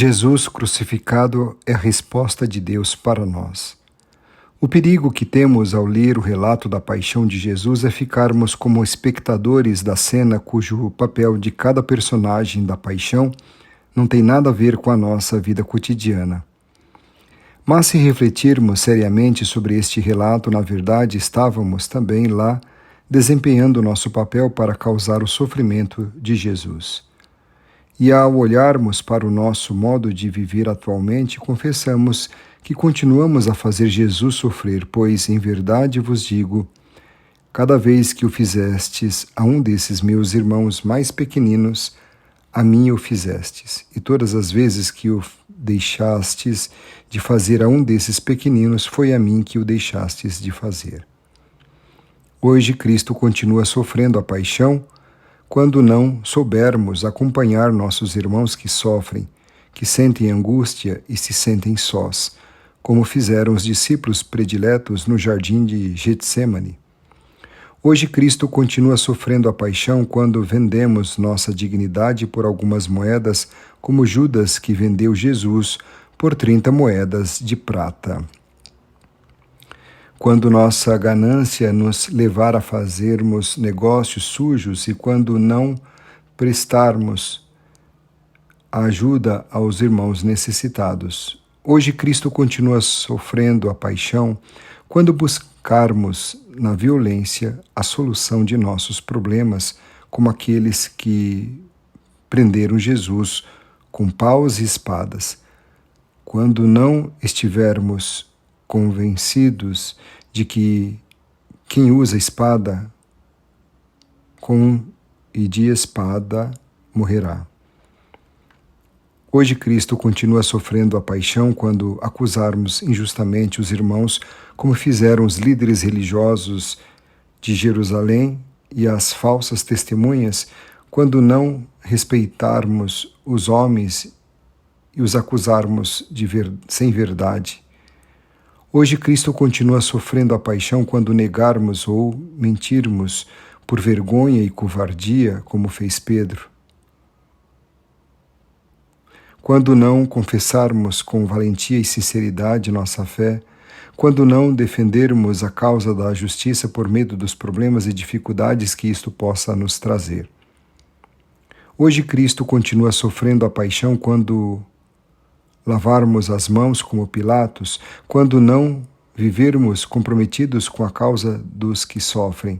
Jesus crucificado é a resposta de Deus para nós. O perigo que temos ao ler o relato da paixão de Jesus é ficarmos como espectadores da cena cujo papel de cada personagem da paixão não tem nada a ver com a nossa vida cotidiana. Mas se refletirmos seriamente sobre este relato, na verdade estávamos também lá desempenhando nosso papel para causar o sofrimento de Jesus. E ao olharmos para o nosso modo de viver atualmente, confessamos que continuamos a fazer Jesus sofrer, pois, em verdade vos digo, cada vez que o fizestes a um desses meus irmãos mais pequeninos, a mim o fizestes. E todas as vezes que o deixastes de fazer a um desses pequeninos, foi a mim que o deixastes de fazer. Hoje Cristo continua sofrendo a paixão, quando não soubermos acompanhar nossos irmãos que sofrem, que sentem angústia e se sentem sós, como fizeram os discípulos prediletos no jardim de Getsêmani. Hoje Cristo continua sofrendo a paixão quando vendemos nossa dignidade por algumas moedas, como Judas que vendeu Jesus por 30 moedas de prata. Quando nossa ganância nos levar a fazermos negócios sujos e quando não prestarmos ajuda aos irmãos necessitados. Hoje Cristo continua sofrendo a paixão quando buscarmos na violência a solução de nossos problemas, como aqueles que prenderam Jesus com paus e espadas. Quando não estivermos convencidos de que quem usa espada com e de espada morrerá. Hoje Cristo continua sofrendo a paixão quando acusarmos injustamente os irmãos, como fizeram os líderes religiosos de Jerusalém e as falsas testemunhas, quando não respeitarmos os homens e os acusarmos sem verdade. Hoje Cristo continua sofrendo a paixão quando negarmos ou mentirmos por vergonha e covardia, como fez Pedro. Quando não confessarmos com valentia e sinceridade nossa fé, quando não defendermos a causa da justiça por medo dos problemas e dificuldades que isto possa nos trazer. Hoje Cristo continua sofrendo a paixão quando lavarmos as mãos como Pilatos, quando não vivermos comprometidos com a causa dos que sofrem,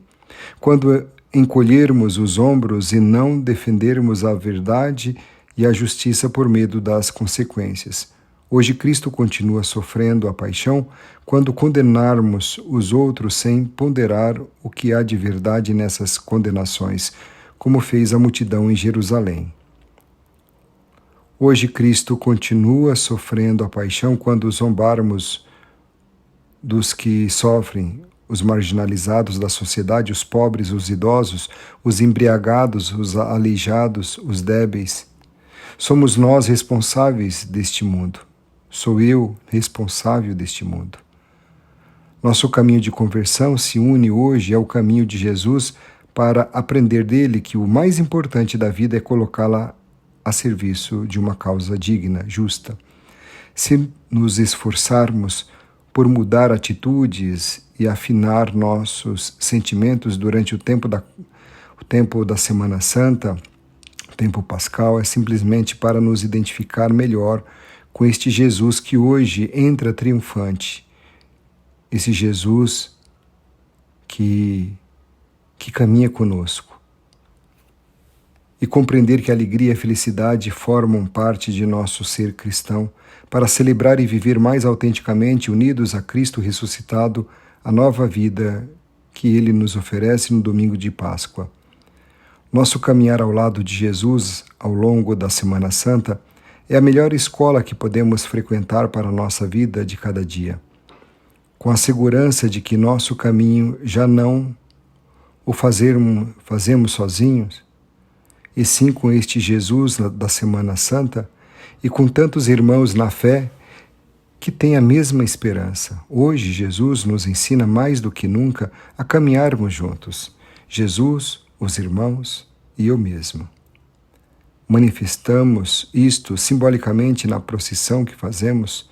quando encolhermos os ombros e não defendermos a verdade e a justiça por medo das consequências. Hoje Cristo continua sofrendo a paixão quando condenarmos os outros sem ponderar o que há de verdade nessas condenações, como fez a multidão em Jerusalém. Hoje Cristo continua sofrendo a paixão quando zombarmos dos que sofrem, os marginalizados da sociedade, os pobres, os idosos, os embriagados, os aleijados, os débeis. Somos nós responsáveis deste mundo. Sou eu responsável deste mundo. Nosso caminho de conversão se une hoje ao caminho de Jesus para aprender dele que o mais importante da vida é colocá-la a serviço de uma causa digna, justa. Se nos esforçarmos por mudar atitudes e afinar nossos sentimentos durante o tempo da Semana Santa, o tempo pascal, é simplesmente para nos identificar melhor com este Jesus que hoje entra triunfante. Esse Jesus que caminha conosco. E compreender que a alegria e a felicidade formam parte de nosso ser cristão, para celebrar e viver mais autenticamente, unidos a Cristo ressuscitado, a nova vida que Ele nos oferece no domingo de Páscoa. Nosso caminhar ao lado de Jesus, ao longo da Semana Santa, é a melhor escola que podemos frequentar para a nossa vida de cada dia. Com a segurança de que nosso caminho já não o fazemos sozinhos, e sim com este Jesus da Semana Santa e com tantos irmãos na fé que têm a mesma esperança. Hoje, Jesus nos ensina mais do que nunca a caminharmos juntos. Jesus, os irmãos e eu mesmo. manifestamos isto simbolicamente na procissão que fazemos,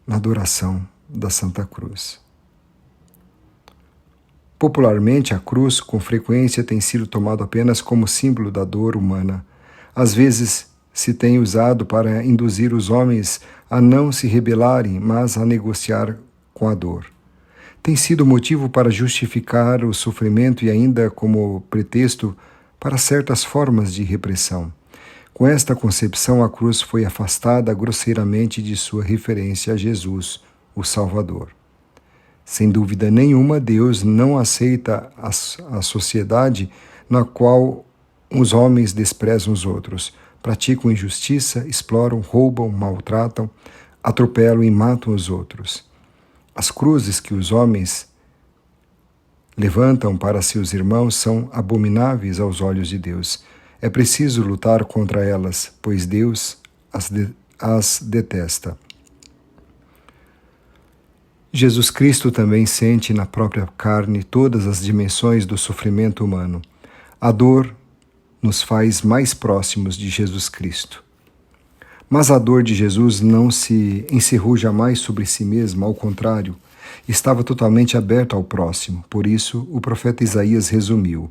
na adoração da Santa Cruz. Popularmente, a cruz, com frequência, tem sido tomada apenas como símbolo da dor humana. Às vezes, se tem usado para induzir os homens a não se rebelarem, mas a negociar com a dor. Tem sido motivo para justificar o sofrimento e ainda como pretexto para certas formas de repressão. Com esta concepção, a cruz foi afastada grosseiramente de sua referência a Jesus, o Salvador. Sem dúvida nenhuma, Deus não aceita a sociedade na qual os homens desprezam os outros, praticam injustiça, exploram, roubam, maltratam, atropelam e matam os outros. As cruzes que os homens levantam para seus irmãos são abomináveis aos olhos de Deus. É preciso lutar contra elas, pois Deus as detesta. Jesus Cristo também sente na própria carne todas as dimensões do sofrimento humano. A dor nos faz mais próximos de Jesus Cristo. Mas a dor de Jesus não se encerrou jamais sobre si mesma, ao contrário, estava totalmente aberta ao próximo. Por isso, o profeta Isaías resumiu: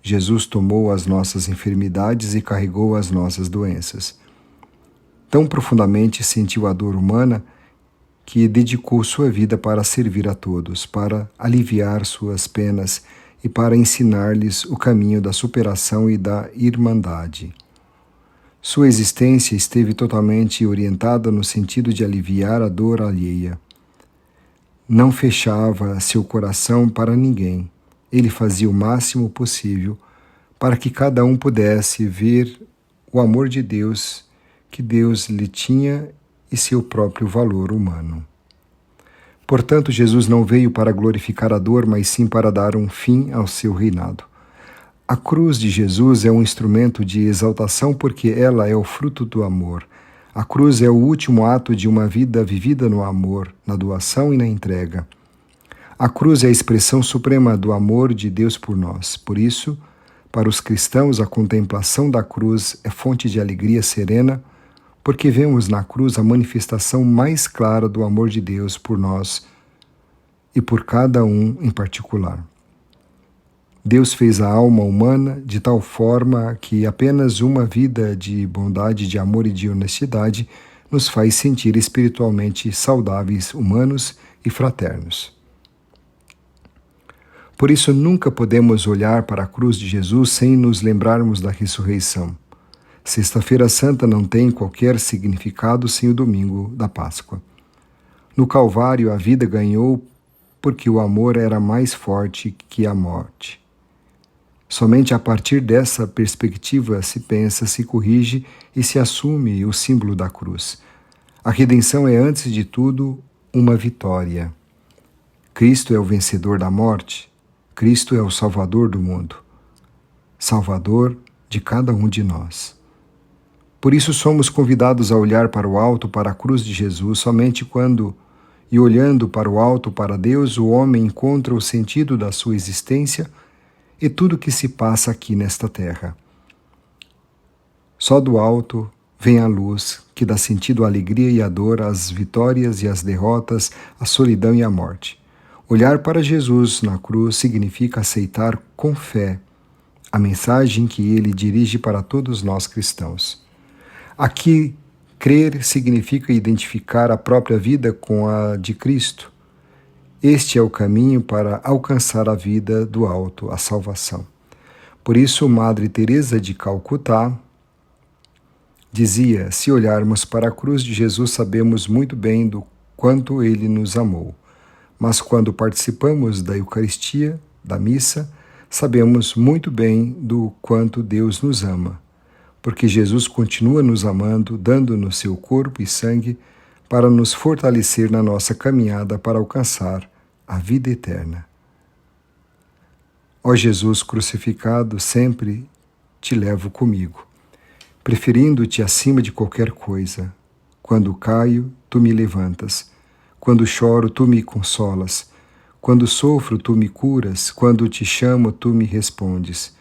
Jesus tomou as nossas enfermidades e carregou as nossas doenças. Tão profundamente sentiu a dor humana que dedicou sua vida para servir a todos, para aliviar suas penas e para ensinar-lhes o caminho da superação e da irmandade. Sua existência esteve totalmente orientada no sentido de aliviar a dor alheia. Não fechava seu coração para ninguém. Ele fazia o máximo possível para que cada um pudesse ver o amor de Deus que Deus lhe tinha e seu próprio valor humano. Portanto, Jesus não veio para glorificar a dor, mas sim para dar um fim ao seu reinado. A cruz de Jesus é um instrumento de exaltação porque ela é o fruto do amor. A cruz é o último ato de uma vida vivida no amor, na doação e na entrega. A cruz é a expressão suprema do amor de Deus por nós. Por isso, para os cristãos, a contemplação da cruz é fonte de alegria serena, porque vemos na cruz a manifestação mais clara do amor de Deus por nós e por cada um em particular. Deus fez a alma humana de tal forma que apenas uma vida de bondade, de amor e de honestidade nos faz sentir espiritualmente saudáveis, humanos e fraternos. Por isso, nunca podemos olhar para a cruz de Jesus sem nos lembrarmos da ressurreição. Sexta-feira Santa não tem qualquer significado sem o domingo da Páscoa. No Calvário, a vida ganhou porque o amor era mais forte que a morte. Somente a partir dessa perspectiva se pensa, se corrige e se assume o símbolo da cruz. A redenção é, antes de tudo, uma vitória. Cristo é o vencedor da morte. Cristo é o Salvador do mundo. Salvador de cada um de nós. Por isso somos convidados a olhar para o alto, para a cruz de Jesus, somente quando, e olhando para o alto, para Deus, o homem encontra o sentido da sua existência e tudo que se passa aqui nesta terra. Só do alto vem a luz que dá sentido à alegria e à dor, às vitórias e às derrotas, à solidão e à morte. Olhar para Jesus na cruz significa aceitar com fé a mensagem que ele dirige para todos nós cristãos. Aqui, crer significa identificar a própria vida com a de Cristo. Este é o caminho para alcançar a vida do alto, a salvação. Por isso, Madre Teresa de Calcutá dizia: se olharmos para a cruz de Jesus, sabemos muito bem do quanto ele nos amou. Mas quando participamos da Eucaristia, da missa, sabemos muito bem do quanto Deus nos ama. Porque Jesus continua nos amando, dando-nos seu corpo e sangue para nos fortalecer na nossa caminhada para alcançar a vida eterna. Ó Jesus crucificado, sempre te levo comigo, preferindo-te acima de qualquer coisa. Quando caio, tu me levantas. Quando choro, tu me consolas. Quando sofro, tu me curas. Quando te chamo, tu me respondes.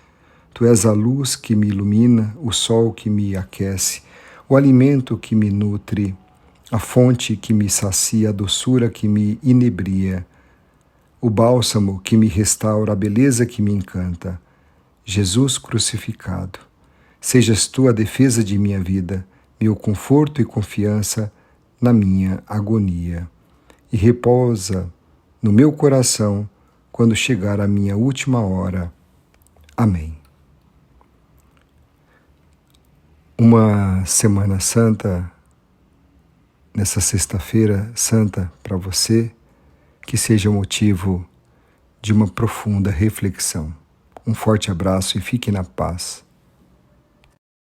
Tu és a luz que me ilumina, o sol que me aquece, o alimento que me nutre, a fonte que me sacia, a doçura que me inebria, o bálsamo que me restaura, a beleza que me encanta. Jesus crucificado, sejas Tu a defesa de minha vida, meu conforto e confiança na minha agonia. E repousa no meu coração quando chegar a minha última hora. Amém. Uma Semana Santa, nessa Sexta-feira Santa para você, que seja motivo de uma profunda reflexão. Um forte abraço e fique na paz.